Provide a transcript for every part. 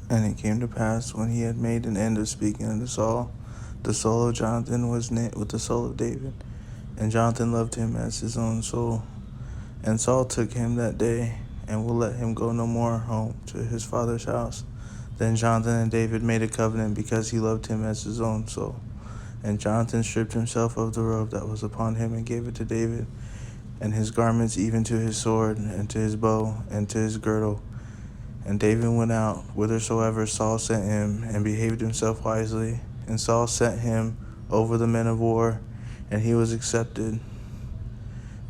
And it came to pass, when he had made an end of speaking unto Saul, the soul of Jonathan was knit with the soul of David, and Jonathan loved him as his own soul. And Saul took him that day, and will let him go no more home to his father's house. Then Jonathan and David made a covenant, because he loved him as his own soul. And Jonathan stripped himself of the robe that was upon him, and gave it to David, and his garments, even to his sword, and to his bow, and to his girdle. And David went out whithersoever Saul sent him, and behaved himself wisely. And Saul set him over the men of war, and he was accepted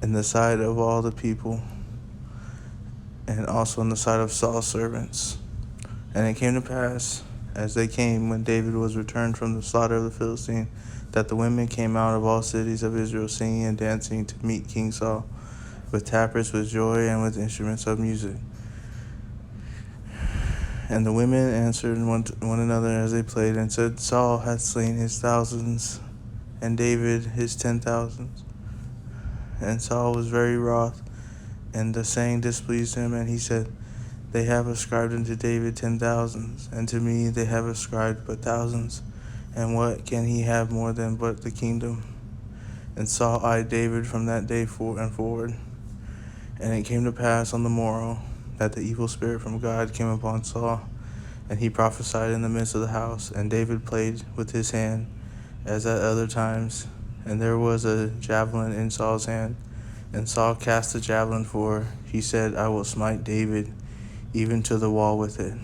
in the sight of all the people, and also in the sight of Saul's servants. And it came to pass, as they came, when David was returned from the slaughter of the Philistine, that the women came out of all cities of Israel, singing and dancing to meet King Saul, with tabrets, with joy, and with instruments of music. And the women answered one another as they played, and said, Saul hath slain his thousands, and David his 10,000s. And Saul was very wroth, and the saying displeased him. And he said, They have ascribed unto David 10,000s, and to me they have ascribed but thousands. And what can he have more than but the kingdom? And Saul eyed David from that day forward. And it came to pass on the morrow, that the evil spirit from God came upon Saul, and he prophesied in the midst of the house. And David played with his hand, as at other times. And there was a javelin in Saul's hand, and Saul cast the javelin, for he said, I will smite David even to the wall with it.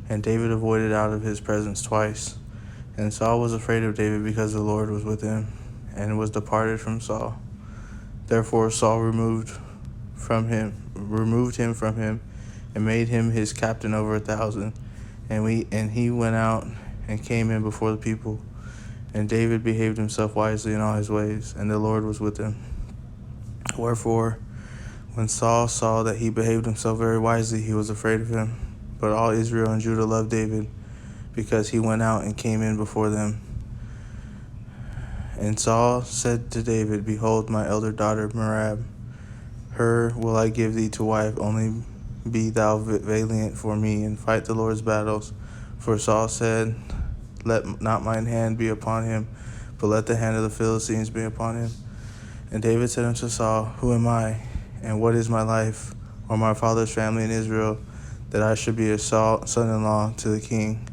And David avoided out of his presence twice. And Saul was afraid of David, because the Lord was with him, and was departed from Saul. Therefore Saul removed him from him, and made him his captain over 1,000. And he went out and came in before the people. And David behaved himself wisely in all his ways, and the Lord was with him. Wherefore, when Saul saw that he behaved himself very wisely, he was afraid of him. But all Israel and Judah loved David, because he went out and came in before them. And Saul said to David, Behold, my elder daughter Merab, her will I give thee to wife. Only be thou valiant for me, and fight the Lord's battles. For Saul said, Let not mine hand be upon him, but let the hand of the Philistines be upon him. And David said unto Saul, Who am I, and what is my life, or my father's family in Israel, that I should be a son-in-law to the king?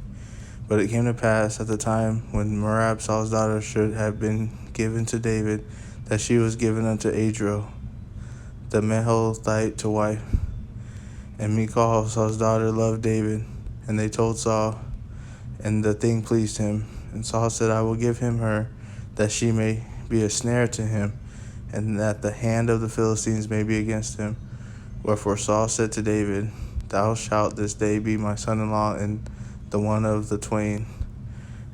But it came to pass at the time when Merab, Saul's daughter, should have been given to David, that she was given unto Adriel, the Meholathite, to wife. And Michal, Saul's daughter, loved David. And they told Saul, and the thing pleased him. And Saul said, I will give him her, that she may be a snare to him, and that the hand of the Philistines may be against him. Wherefore Saul said to David, Thou shalt this day be my son-in-law, and the one of the twain.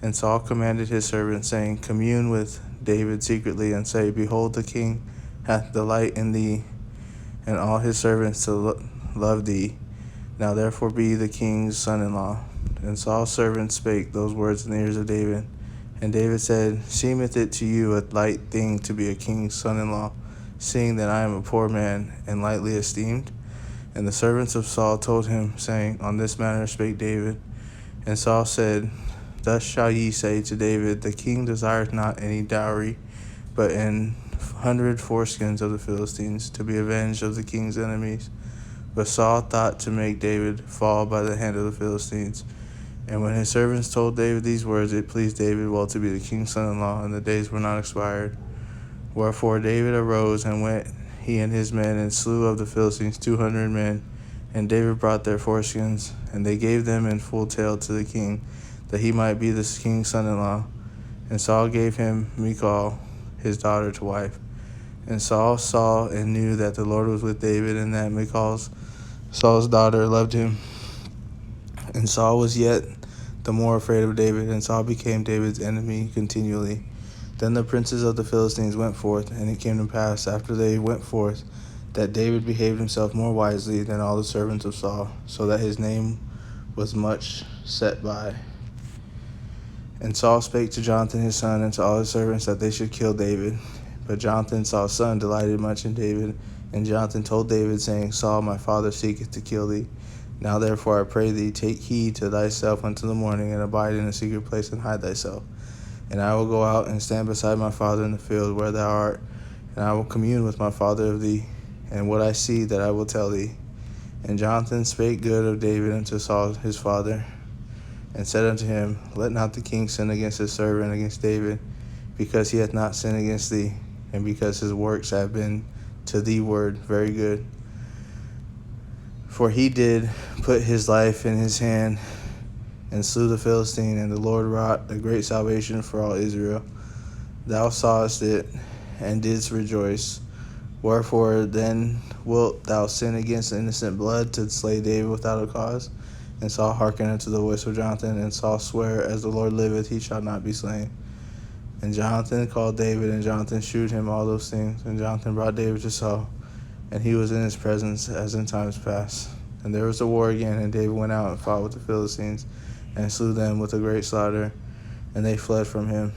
And Saul commanded his servants, saying, Commune with David secretly, and say, Behold, the king hath delight in thee, and all his servants to love thee. Now therefore be the king's son-in-law. And Saul's servants spake those words in the ears of David. And David said, Seemeth it to you a light thing to be a king's son-in-law, seeing that I am a poor man, and lightly esteemed? And the servants of Saul told him, saying, On this manner spake David. And Saul said, Thus shall ye say to David, The king desireth not any dowry, but 100 foreskins of the Philistines, to be avenged of the king's enemies. But Saul thought to make David fall by the hand of the Philistines. And when his servants told David these words, it pleased David well to be the king's son-in-law, and the days were not expired. Wherefore David arose, and went he and his men, and slew of the Philistines 200 men. And David brought their foreskins, and they gave them in full tale to the king, that he might be the king's son-in-law. And Saul gave him Michal, his daughter, to wife. And Saul saw and knew that the Lord was with David, and that Michal, Saul's daughter, loved him. And Saul was yet the more afraid of David, and Saul became David's enemy continually. Then the princes of the Philistines went forth, and it came to pass, after they went forth, that David behaved himself more wisely than all the servants of Saul, so that his name was much set by. And Saul spake to Jonathan his son, and to all his servants, that they should kill David. But Jonathan, Saul's son, delighted much in David. And Jonathan told David, saying, Saul my father seeketh to kill thee. Now therefore I pray thee, take heed to thyself until the morning, and abide in a secret place, and hide thyself. And I will go out and stand beside my father in the field where thou art, and I will commune with my father of thee, and what I see that I will tell thee. And Jonathan spake good of David unto Saul his father, and said unto him, Let not the king sin against his servant, against David, because he hath not sinned against thee, and because his works have been to thee word very good. For he did put his life in his hand, and slew the Philistine, and the Lord wrought a great salvation for all Israel. Thou sawest it, and didst rejoice. Wherefore then wilt thou sin against innocent blood, to slay David without a cause? And Saul hearkened unto the voice of Jonathan, and Saul sware, As the Lord liveth, he shall not be slain. And Jonathan called David, and Jonathan shewed him all those things. And Jonathan brought David to Saul, and he was in his presence as in times past. And there was a war again, and David went out and fought with the Philistines, and slew them with a great slaughter, and they fled from him.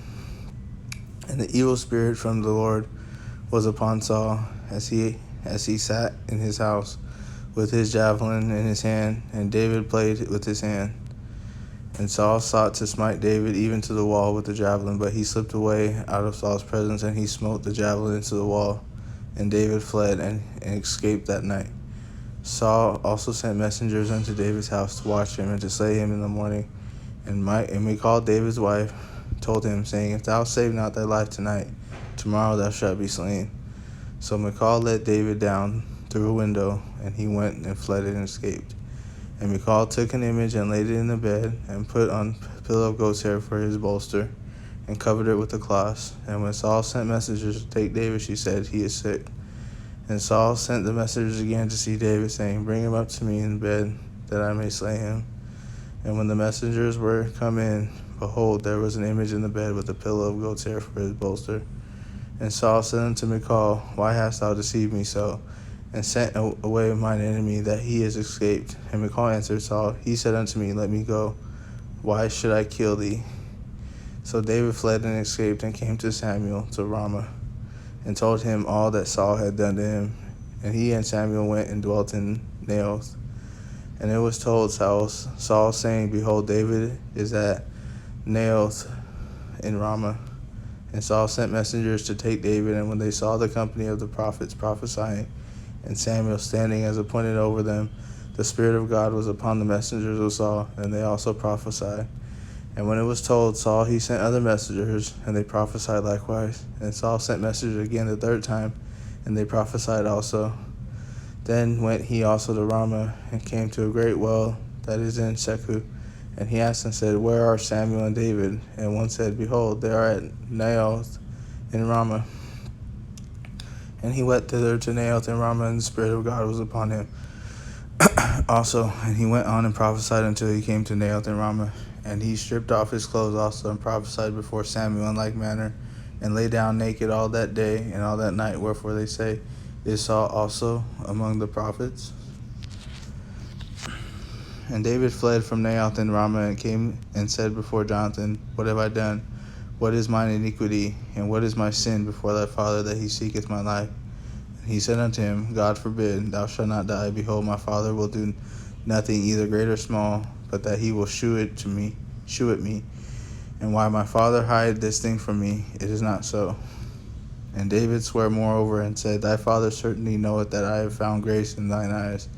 And the evil spirit from the Lord was upon Saul, as he sat in his house, with his javelin in his hand, and David played with his hand. And Saul sought to smite David even to the wall with the javelin, but he slipped away out of Saul's presence, and he smote the javelin into the wall. And David fled and escaped that night. Saul also sent messengers unto David's house to watch him and to slay him in the morning. And Michal, David's wife, told him, saying, If thou save not thy life tonight, tomorrow thou shalt be slain. So Michal let David down through a window, and he went and fled and escaped. And Michal took an image and laid it in the bed, and put on a pillow of goat's hair for his bolster, and covered it with a cloth. And when Saul sent messengers to take David, she said, He is sick. And Saul sent the messengers again to see David, saying, Bring him up to me in bed, that I may slay him. And when the messengers were come in, behold, there was an image in the bed with a pillow of goat's hair for his bolster. And Saul said unto Michal, Why hast thou deceived me so, and sent away mine enemy, that he is escaped? And Michal answered Saul, He said unto me, Let me go. Why should I kill thee? So David fled and escaped, and came to Samuel to Ramah, and told him all that Saul had done to him. And he and Samuel went and dwelt in Naioth. And it was told Saul, saying, Behold, David is at Naioth in Ramah. And Saul sent messengers to take David, and when they saw the company of the prophets prophesying, and Samuel standing as appointed over them, the Spirit of God was upon the messengers of Saul, and they also prophesied. And when it was told Saul, he sent other messengers, and they prophesied likewise. And Saul sent messengers again the third time, and they prophesied also. Then went he also to Ramah, and came to a great well that is in Secu. And he asked and said, Where are Samuel and David? And one said, Behold, they are at Naioth in Ramah. And he went thither to Naioth in Ramah, and the Spirit of God was upon him also. And he went on and prophesied until he came to Naioth in Ramah. And he stripped off his clothes also, and prophesied before Samuel in like manner, and lay down naked all that day and all that night. Wherefore they say, Is Saul also among the prophets? And David fled from Naioth in Ramah, and came and said before Jonathan, What have I done? What is mine iniquity, and what is my sin before thy father, that he seeketh my life? And he said unto him, God forbid, thou shalt not die. Behold, my father will do nothing, either great or small, but that he will shew it me. And why my father hide this thing from me, it is not so. And David sware moreover, and said, Thy father certainly knoweth that I have found grace in thine eyes.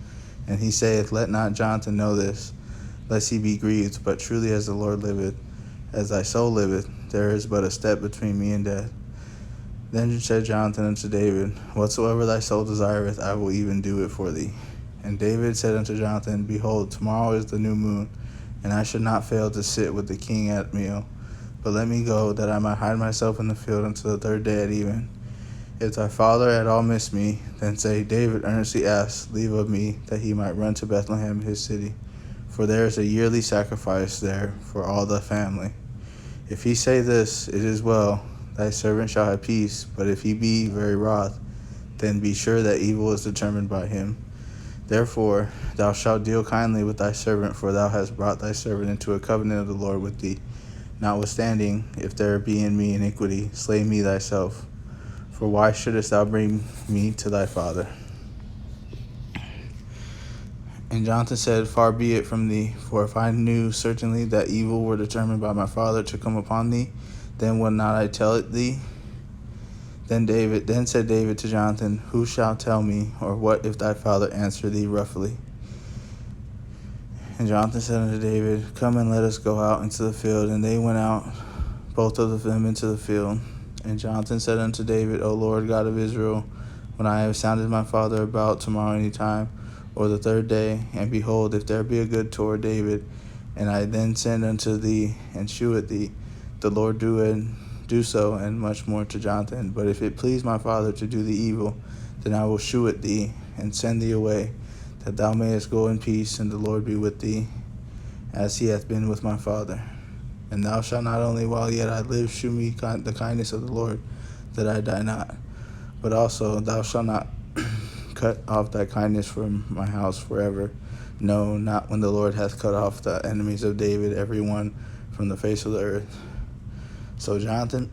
And he saith, Let not Jonathan know this, lest he be grieved. But truly as the Lord liveth, as thy soul liveth, there is but a step between me and death. Then said Jonathan unto David, Whatsoever thy soul desireth, I will even do it for thee. And David said unto Jonathan, Behold, tomorrow is the new moon, and I should not fail to sit with the king at meal. But let me go, that I might hide myself in the field until the third day at even. If thy father at all miss me, then say, David earnestly asked leave of me, that he might run to Bethlehem his city. For there is a yearly sacrifice there for all the family. If he say this, it is well, thy servant shall have peace. But if he be very wroth, then be sure that evil is determined by him. Therefore thou shalt deal kindly with thy servant, for thou hast brought thy servant into a covenant of the Lord with thee. Notwithstanding, if there be in me iniquity, slay me thyself. For why shouldest thou bring me to thy father? And Jonathan said, Far be it from thee, for if I knew certainly that evil were determined by my father to come upon thee, then would not I tell it thee? Then said David to Jonathan, Who shall tell me, or what if thy father answer thee roughly? And Jonathan said unto David, Come and let us go out into the field. And they went out, both of them, into the field. And Jonathan said unto David, O Lord God of Israel, when I have sounded my father about tomorrow any time, or the third day, and behold, if there be a good toward David, and I then send unto thee and shew it thee, the Lord do so, and much more to Jonathan. But if it please my father to do thee evil, then I will shew it thee, and send thee away, that thou mayest go in peace, and the Lord be with thee, as he hath been with my father. And thou shalt not only while yet I live shew me the kindness of the Lord, that I die not, but also thou shalt not cut off thy kindness from my house forever. No, not when the Lord hath cut off the enemies of David, every one from the face of the earth. So Jonathan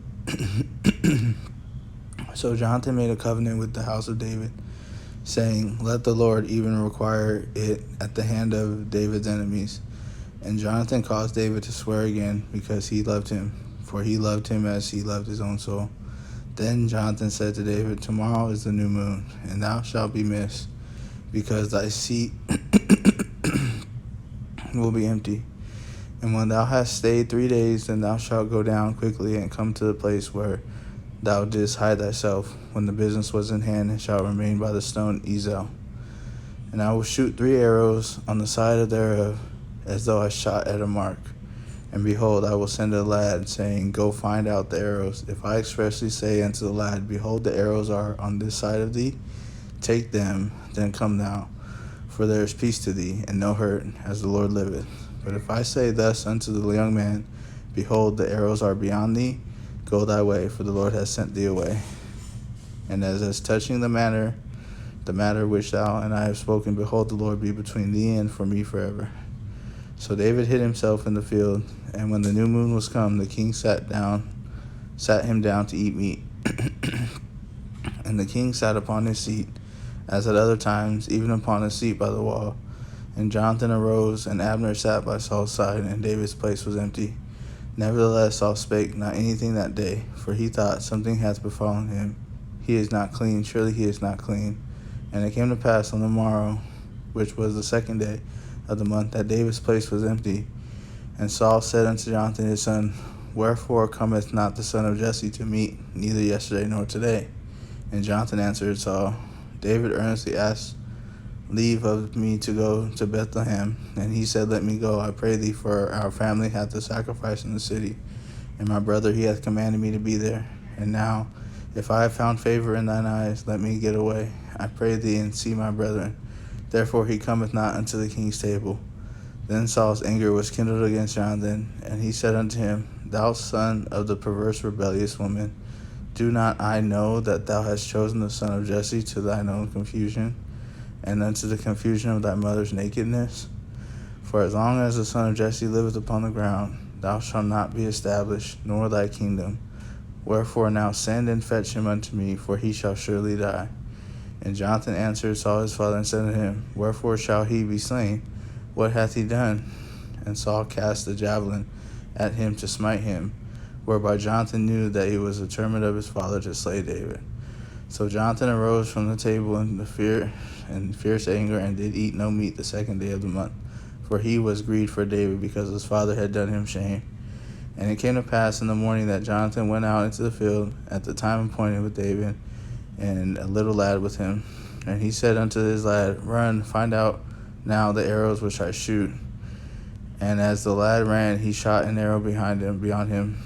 made a covenant with the house of David, saying, Let the Lord even require it at the hand of David's enemies. And Jonathan caused David to swear again, because he loved him, for he loved him as he loved his own soul. Then Jonathan said to David, Tomorrow is the new moon, and thou shalt be missed, because thy seat will be empty. And when thou hast stayed 3 days, then thou shalt go down quickly and come to the place where thou didst hide thyself, when the business was in hand, and shalt remain by the stone Ezel. And I will shoot 3 arrows on the side thereof, as though I shot at a mark. And behold, I will send a lad, saying, Go find out the arrows. If I expressly say unto the lad, Behold, the arrows are on this side of thee, take them, then come thou. For there is peace to thee, and no hurt, as the Lord liveth. But if I say thus unto the young man, Behold, the arrows are beyond thee, go thy way, for the Lord hath sent thee away. And as touching the matter which thou and I have spoken, behold, the Lord be between thee and for me forever. So David hid himself in the field, and when the new moon was come, the king sat him down to eat meat. And the king sat upon his seat, as at other times, even upon a seat by the wall. And Jonathan arose, and Abner sat by Saul's side, and David's place was empty. Nevertheless Saul spake not anything that day, for he thought, Something hath befallen him. He is not clean, surely he is not clean. And it came to pass on the morrow, which was the 2nd day of the month, that David's place was empty. And Saul said unto Jonathan his son, Wherefore cometh not the son of Jesse to meat, neither yesterday nor today? And Jonathan answered Saul, David earnestly asked leave of me to go to Bethlehem. And he said, Let me go, I pray thee, for our family hath a sacrifice in the city, and my brother he hath commanded me to be there. And now, if I have found favor in thine eyes, let me get away, I pray thee, and see my brethren. Therefore he cometh not unto the king's table. Then Saul's anger was kindled against Jonathan, and he said unto him, Thou son of the perverse rebellious woman, do not I know that thou hast chosen the son of Jesse to thine own confusion, and unto the confusion of thy mother's nakedness? For as long as the son of Jesse liveth upon the ground, thou shalt not be established, nor thy kingdom. Wherefore now send and fetch him unto me, for he shall surely die. And Jonathan answered Saul his father, and said unto him, Wherefore shall he be slain? What hath he done? And Saul cast the javelin at him to smite him, whereby Jonathan knew that he was determined of his father to slay David. So Jonathan arose from the table in fierce anger, and did eat no meat the 2nd day of the month, for he was grieved for David, because his father had done him shame. And it came to pass in the morning that Jonathan went out into the field at the time appointed with David, and a little lad with him. And he said unto his lad, Run, find out now the arrows which I shoot. And as the lad ran, he shot an arrow beyond him.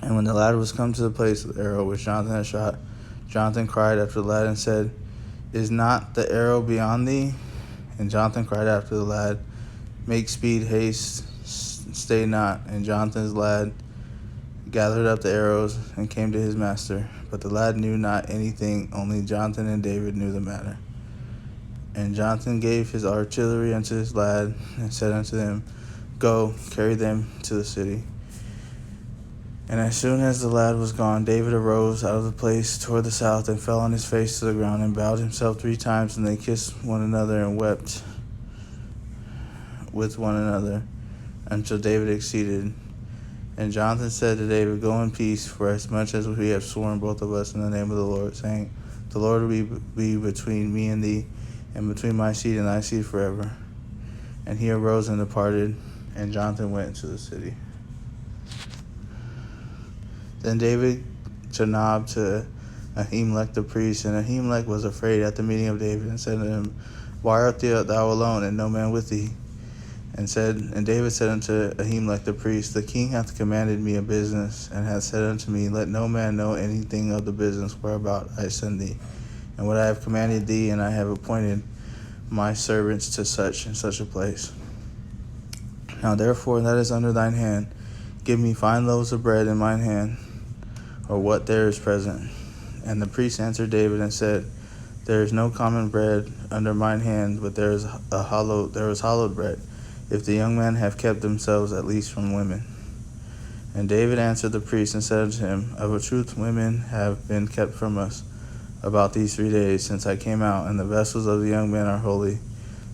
And when the lad was come to the place of the arrow which Jonathan had shot, Jonathan cried after the lad and said, Is not the arrow beyond thee? And Jonathan cried after the lad, Make speed, haste, stay not. And Jonathan's lad gathered up the arrows and came to his master. But the lad knew not anything, only Jonathan and David knew the matter. And Jonathan gave his artillery unto his lad, and said unto them, Go, carry them to the city. And as soon as the lad was gone, David arose out of the place toward the south, and fell on his face to the ground, and bowed himself 3 times, and they kissed one another and wept. with one another until David exceeded. And Jonathan said to David, Go in peace, for as much as we have sworn both of us in the name of the Lord, saying, The Lord will be between me and thee, and between my seed and thy seed forever. And he arose and departed, and Jonathan went into the city. Then David to Nob to Ahimelech the priest, and Ahimelech was afraid at the meeting of David, and said to him, Why art thou alone, and no man with thee? And David said unto Ahimelech the priest, The king hath commanded me a business, and hath said unto me, Let no man know anything of the business whereabout I send thee, and what I have commanded thee, and I have appointed my servants to such and such a place. Now therefore that is under thine hand, give me 5 loaves of bread in mine hand, or what there is present. And the priest answered David and said, There is no common bread under mine hand, but there is hollowed bread, if the young men have kept themselves at least from women. And David answered the priest and said unto him, Of a truth women have been kept from us about these 3 days since I came out, and the vessels of the young men are holy.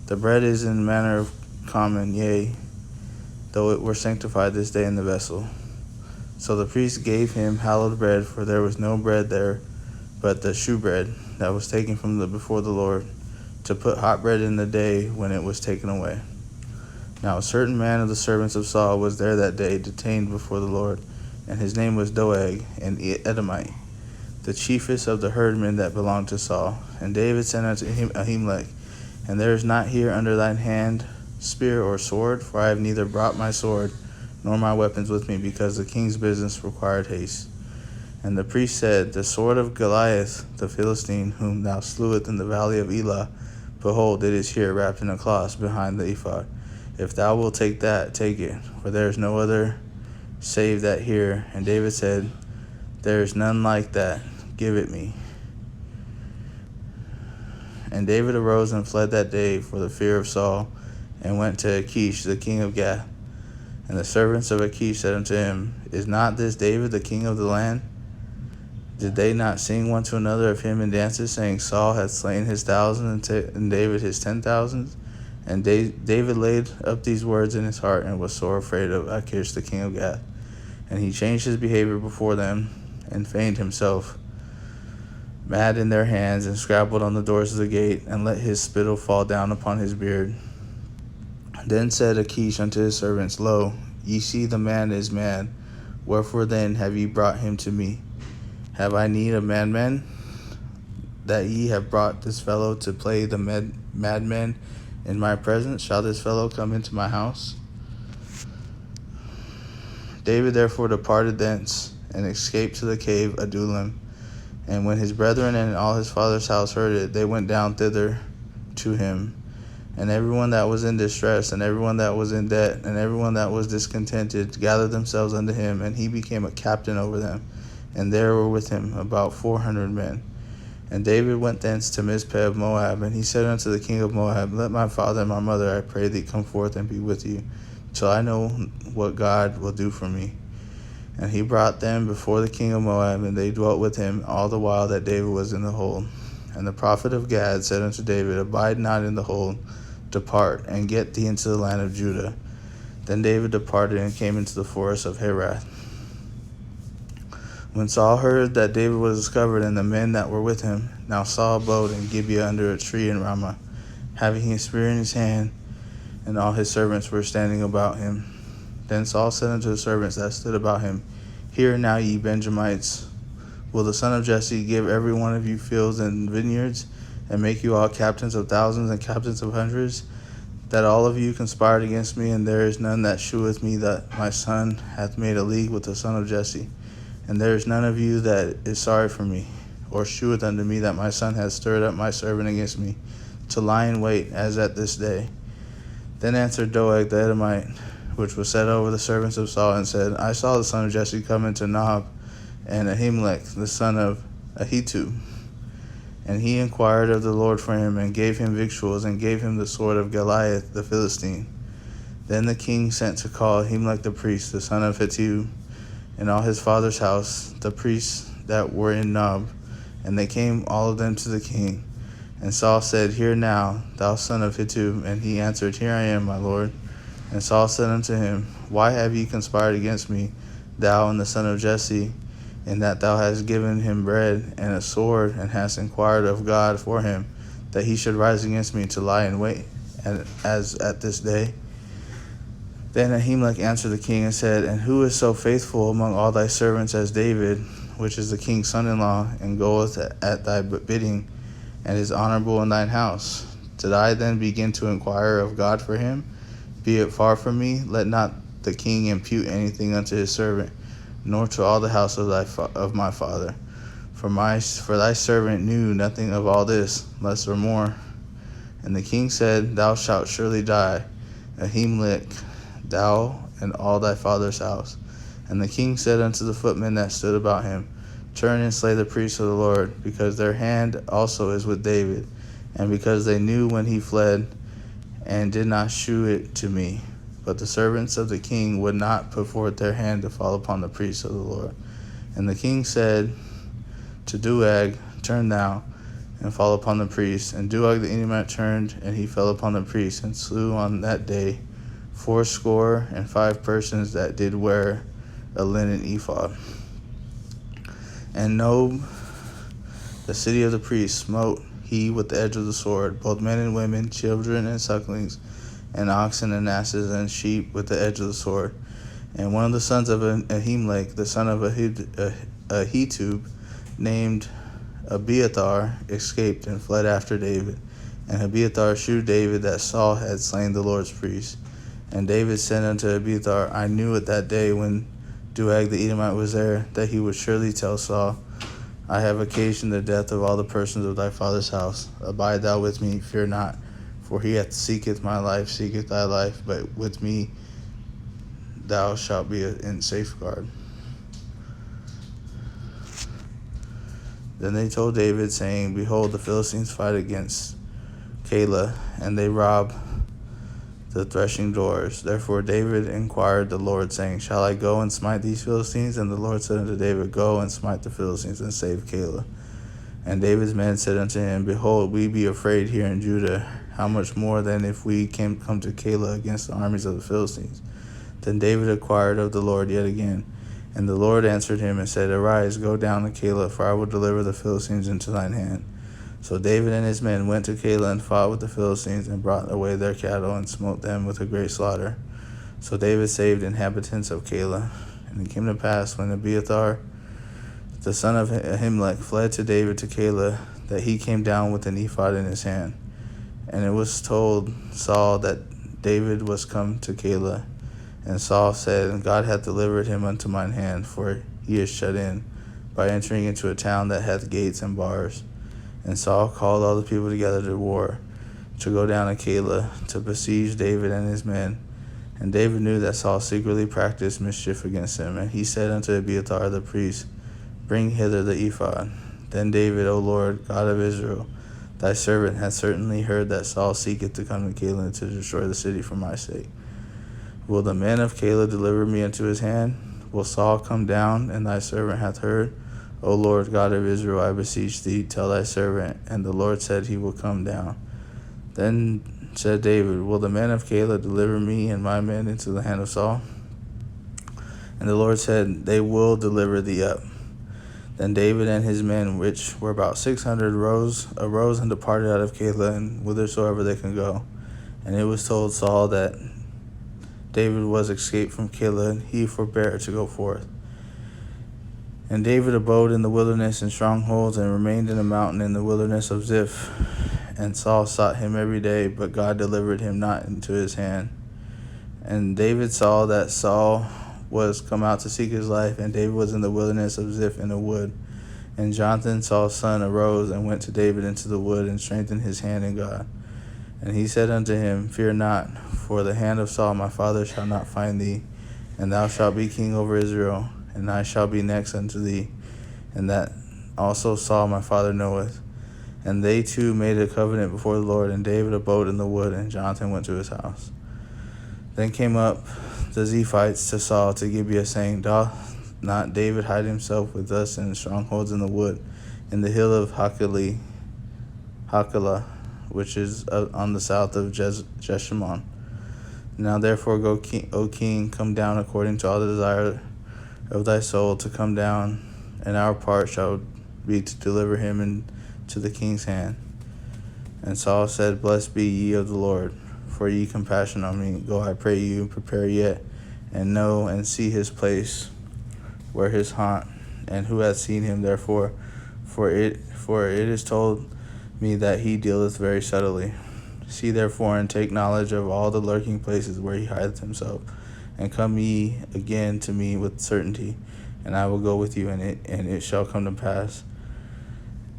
The bread is in manner of common, yea, though it were sanctified this day in the vessel. So the priest gave him hallowed bread, for there was no bread there but the shewbread that was taken from before the Lord, to put hot bread in the day when it was taken away. Now a certain man of the servants of Saul was there that day, detained before the Lord, and his name was Doeg, an Edomite, the chiefest of the herdmen that belonged to Saul. And David said unto Ahimelech, And there is not here under thine hand spear or sword, for I have neither brought my sword nor my weapons with me, because the king's business required haste. And the priest said, The sword of Goliath the Philistine, whom thou slewest in the valley of Elah, behold, it is here wrapped in a cloth behind the ephod. If thou wilt take that, take it, for there is no other save that here. And David said, There is none like that, give it me. And David arose and fled that day for the fear of Saul, and went to Achish the king of Gath. And the servants of Achish said unto him, Is not this David the king of the land? Did they not sing one to another of him in dances, saying, Saul hath slain his 1,000, and David his 10,000? And David laid up these words in his heart, and was sore afraid of Achish the king of Gath. And he changed his behavior before them, and feigned himself mad in their hands, and scrabbled on the doors of the gate, and let his spittle fall down upon his beard. Then said Achish unto his servants, Lo, ye see the man is mad. Wherefore then have ye brought him to me? Have I need of madmen, that ye have brought this fellow to play the madman in my presence? Shall this fellow come into my house? David therefore departed thence, and escaped to the cave Adullam. And when his brethren and all his father's house heard it, they went down thither to him. And everyone that was in distress, and everyone that was in debt, and everyone that was discontented, gathered themselves unto him, and he became a captain over them. And there were with him about 400 men. And David went thence to Mizpeh of Moab, and he said unto the king of Moab, Let my father and my mother, I pray thee, come forth and be with you, till I know what God will do for me. And he brought them before the king of Moab, and they dwelt with him all the while that David was in the hold. And the prophet of Gad said unto David, Abide not in the hold, depart, and get thee into the land of Judah. Then David departed, and came into the forest of Herath. When Saul heard that David was discovered, and the men that were with him, now Saul abode in Gibeah under a tree in Ramah, having his spear in his hand, and all his servants were standing about him. Then Saul said unto the servants that stood about him, Hear now, ye Benjamites, will the son of Jesse give every one of you fields and vineyards, and make you all captains of thousands and captains of hundreds, that all of you conspired against me, and there is none that sheweth me that my son hath made a league with the son of Jesse? And there is none of you that is sorry for me, or sheweth unto me that my son hath stirred up my servant against me, to lie in wait, as at this day. Then answered Doeg the Edomite, which was set over the servants of Saul, and said, I saw the son of Jesse come into Nob, and Ahimelech the son of Ahitub. And he inquired of the Lord for him, and gave him victuals, and gave him the sword of Goliath the Philistine. Then the king sent to call Ahimelech the priest, the son of Ahitub, and all his father's house, the priests that were in Nob. And they came all of them to the king. And Saul said, Hear now, thou son of Ahitub. And he answered, Here I am, my lord. And Saul said unto him, Why have ye conspired against me, thou and the son of Jesse, in that thou hast given him bread and a sword, and hast inquired of God for him, that he should rise against me to lie in wait, as at this day? Then Ahimelech answered the king and said, And who is so faithful among all thy servants as David, which is the king's son-in-law, and goeth at thy bidding, and is honorable in thine house? Did I then begin to inquire of God for him? Be it far from me, let not the king impute anything unto his servant, nor to all the house of my father. For thy servant knew nothing of all this, less or more. And the king said, Thou shalt surely die, Ahimelech, thou and all thy father's house. And the king said unto the footmen that stood about him, Turn and slay the priests of the Lord, because their hand also is with David, and because they knew when he fled, and did not shew it to me. But the servants of the king would not put forth their hand to fall upon the priests of the Lord. And the king said to Doeg, Turn thou, and fall upon the priests. And Doeg the Edomite turned, and he fell upon the priests, and slew on that day 75 persons that did wear a linen ephod. And Nob, the city of the priests, smote he with the edge of the sword, both men and women, children and sucklings, and oxen and asses and sheep with the edge of the sword. And one of the sons of Ahimelech, the son of Ahitub, named Abiathar, escaped and fled after David. And Abiathar shewed David that Saul had slain the Lord's priest. And David said unto Abiathar, I knew it that day when Doeg the Edomite was there, that he would surely tell Saul, I have occasioned the death of all the persons of thy father's house. Abide thou with me, fear not, for he that seeketh my life seeketh thy life, but with me thou shalt be in safeguard. Then they told David, saying, Behold, the Philistines fight against Keilah, and they rob the threshing doors. Therefore David inquired the Lord, saying, Shall I go and smite these Philistines? And the Lord said unto David, Go and smite the Philistines, and save Keilah. And David's men said unto him, Behold, we be afraid here in Judah. How much more then if we come to Keilah against the armies of the Philistines? Then David inquired of the Lord yet again. And the Lord answered him and said, Arise, go down to Keilah, for I will deliver the Philistines into thine hand. So David and his men went to Keilah and fought with the Philistines, and brought away their cattle, and smote them with a great slaughter. So David saved inhabitants of Keilah. And it came to pass, when Abiathar, the son of Ahimelech, fled to David to Keilah, that he came down with an ephod in his hand. And it was told Saul that David was come to Keilah. And Saul said, God hath delivered him unto mine hand, for he is shut in, by entering into a town that hath gates and bars. And Saul called all the people together to war, to go down to Keilah, to besiege David and his men. And David knew that Saul secretly practiced mischief against him. And he said unto Abiathar the priest, Bring hither the ephod. Then David, O Lord, God of Israel, thy servant hath certainly heard that Saul seeketh to come to Keilah to destroy the city for my sake. Will the men of Keilah deliver me into his hand? Will Saul come down? And thy servant hath heard. O Lord God of Israel, I beseech thee, tell thy servant. And the Lord said, He will come down. Then said David, Will the men of Keilah deliver me and my men into the hand of Saul? And the Lord said, They will deliver thee up. Then David and his men, which were about 600, arose and departed out of Keilah, and whithersoever they can go. And it was told Saul that David was escaped from Keilah, and he forbare to go forth. And David abode in the wilderness in strongholds, and remained in a mountain in the wilderness of Ziph. And Saul sought him every day, but God delivered him not into his hand. And David saw that Saul was come out to seek his life, and David was in the wilderness of Ziph in a wood. And Jonathan, Saul's son, arose and went to David into the wood, and strengthened his hand in God. And he said unto him, Fear not, for the hand of Saul my father shall not find thee, and thou shalt be king over Israel, and I shall be next unto thee, and that also Saul my father knoweth. And they two made a covenant before the Lord, and David abode in the wood, and Jonathan went to his house. Then came up the Ziphites to Saul to Gibeah, saying, Doth not David hide himself with us in strongholds in the wood, in the hill of Hachilah, which is on the south of Jeshimon? Now therefore go, O king, come down according to all the desire of thy soul to come down, and our part shall be to deliver him into the king's hand. And Saul said, Blessed be ye of the Lord, for ye compassion on me. Go, I pray you, prepare yet, and know and see his place where his haunt, and who hath seen him therefore, for it is told me that he dealeth very subtly. See therefore, and take knowledge of all the lurking places where he hideth himself, and come ye again to me with certainty, and I will go with you, and it shall come to pass,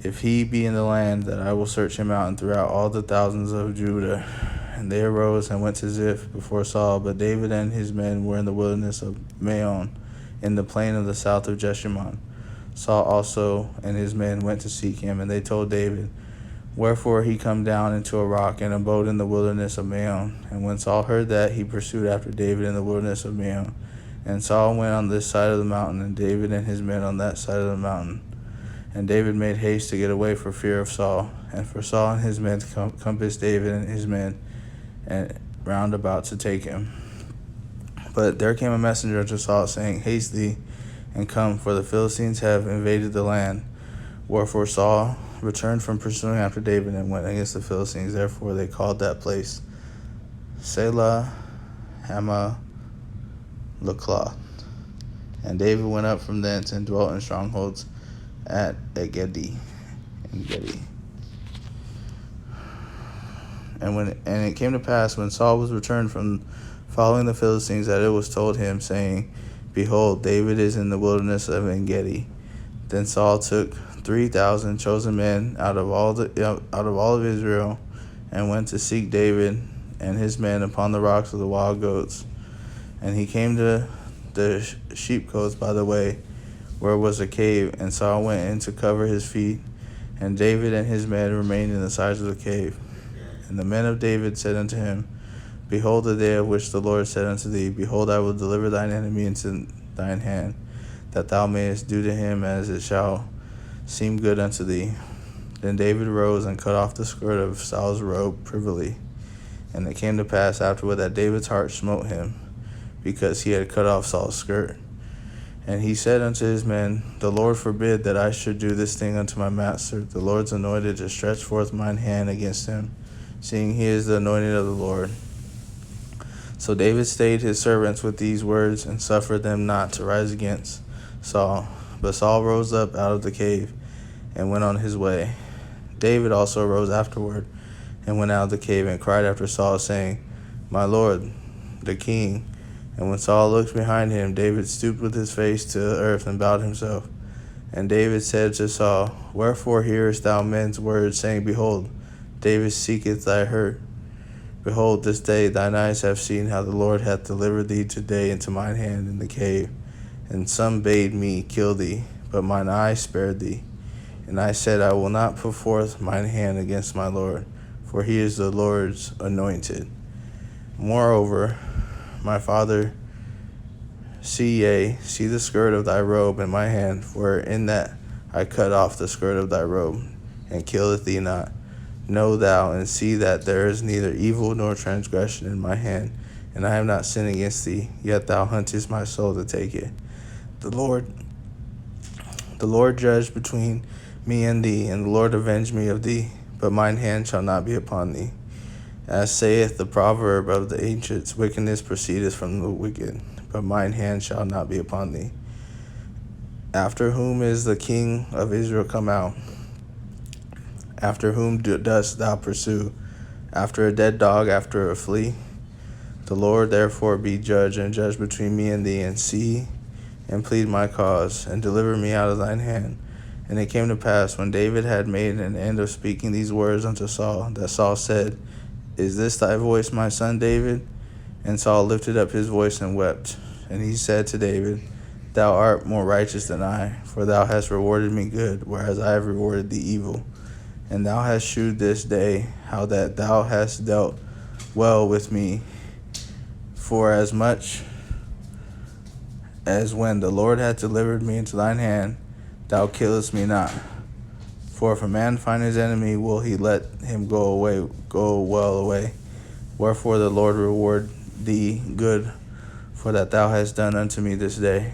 if he be in the land, that I will search him out and throughout all the thousands of Judah. And they arose and went to Ziph before Saul, but David and his men were in the wilderness of Maon, in the plain of the south of Jeshimon. Saul also and his men went to seek him, and they told David, wherefore he come down into a rock and abode in the wilderness of Maon. And when Saul heard that, he pursued after David in the wilderness of Maon. And Saul went on this side of the mountain, and David and his men on that side of the mountain. And David made haste to get away for fear of Saul. And for Saul and his men compassed David and his men and round about to take him. But there came a messenger to Saul, saying, Haste thee, and come, for the Philistines have invaded the land. Wherefore Saul returned from pursuing after David and went against the Philistines. Therefore they called that place Selah Hamath Lakloth. And David went up from thence and dwelt in strongholds at Engedi. And it came to pass, when Saul was returned from following the Philistines, that it was told him, saying, Behold, David is in the wilderness of Engedi. Then Saul took 3,000 chosen men out of all of Israel, and went to seek David and his men upon the rocks of the wild goats. And he came to the sheepcotes by the way, where was a cave, and Saul went in to cover his feet, and David and his men remained in the sides of the cave. And the men of David said unto him, Behold the day of which the Lord said unto thee, Behold, I will deliver thine enemy into thine hand, that thou mayest do to him as it shall seem good unto thee. Then David rose and cut off the skirt of Saul's robe privily. And it came to pass afterward that David's heart smote him, because he had cut off Saul's skirt. And he said unto his men, The Lord forbid that I should do this thing unto my master, the Lord's anointed, to stretch forth mine hand against him, seeing he is the anointed of the Lord. So David stayed his servants with these words, and suffered them not to rise against Saul. But Saul rose up out of the cave, and went on his way. David also rose afterward, and went out of the cave, and cried after Saul, saying, My lord, the king. And when Saul looked behind him, David stooped with his face to the earth, and bowed himself. And David said to Saul, Wherefore hearest thou men's words, saying, Behold, David seeketh thy hurt? Behold, this day thine eyes have seen how the Lord hath delivered thee today into mine hand in the cave. And some bade me kill thee, but mine eye spared thee. And I said, I will not put forth mine hand against my Lord, for he is the Lord's anointed. Moreover, my father, see the skirt of thy robe in my hand, for in that I cut off the skirt of thy robe, and killeth thee not. Know thou and see that there is neither evil nor transgression in my hand, and I have not sinned against thee, yet thou huntest my soul to take it. The Lord judge between me and thee, and the Lord avenge me of thee, but mine hand shall not be upon thee. As saith the proverb of the ancients, wickedness proceedeth from the wicked, but mine hand shall not be upon thee. After whom is the king of Israel come out? After whom dost thou pursue? After a dead dog, after a flea? The Lord therefore be judge, and judge between me and thee, and see and plead my cause, and deliver me out of thine hand. And it came to pass, when David had made an end of speaking these words unto Saul, that Saul said, Is this thy voice, my son David? And Saul lifted up his voice and wept. And he said to David, Thou art more righteous than I, for thou hast rewarded me good, whereas I have rewarded thee evil. And thou hast shewed this day how that thou hast dealt well with me, for as much as when the Lord hath delivered me into thine hand, thou killest me not. For if a man find his enemy, will he let him go well away? Wherefore the Lord reward thee good for that thou hast done unto me this day.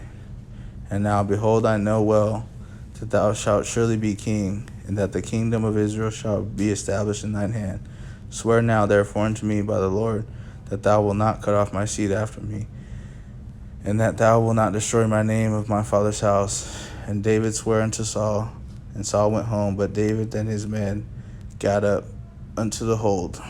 And now, behold, I know well that thou shalt surely be king, and that the kingdom of Israel shall be established in thine hand. Swear now, therefore, unto me by the Lord, that thou wilt not cut off my seed after me, and that thou wilt not destroy my name of my father's house. And David sware unto Saul, and Saul went home, but David and his men gat up unto the hold.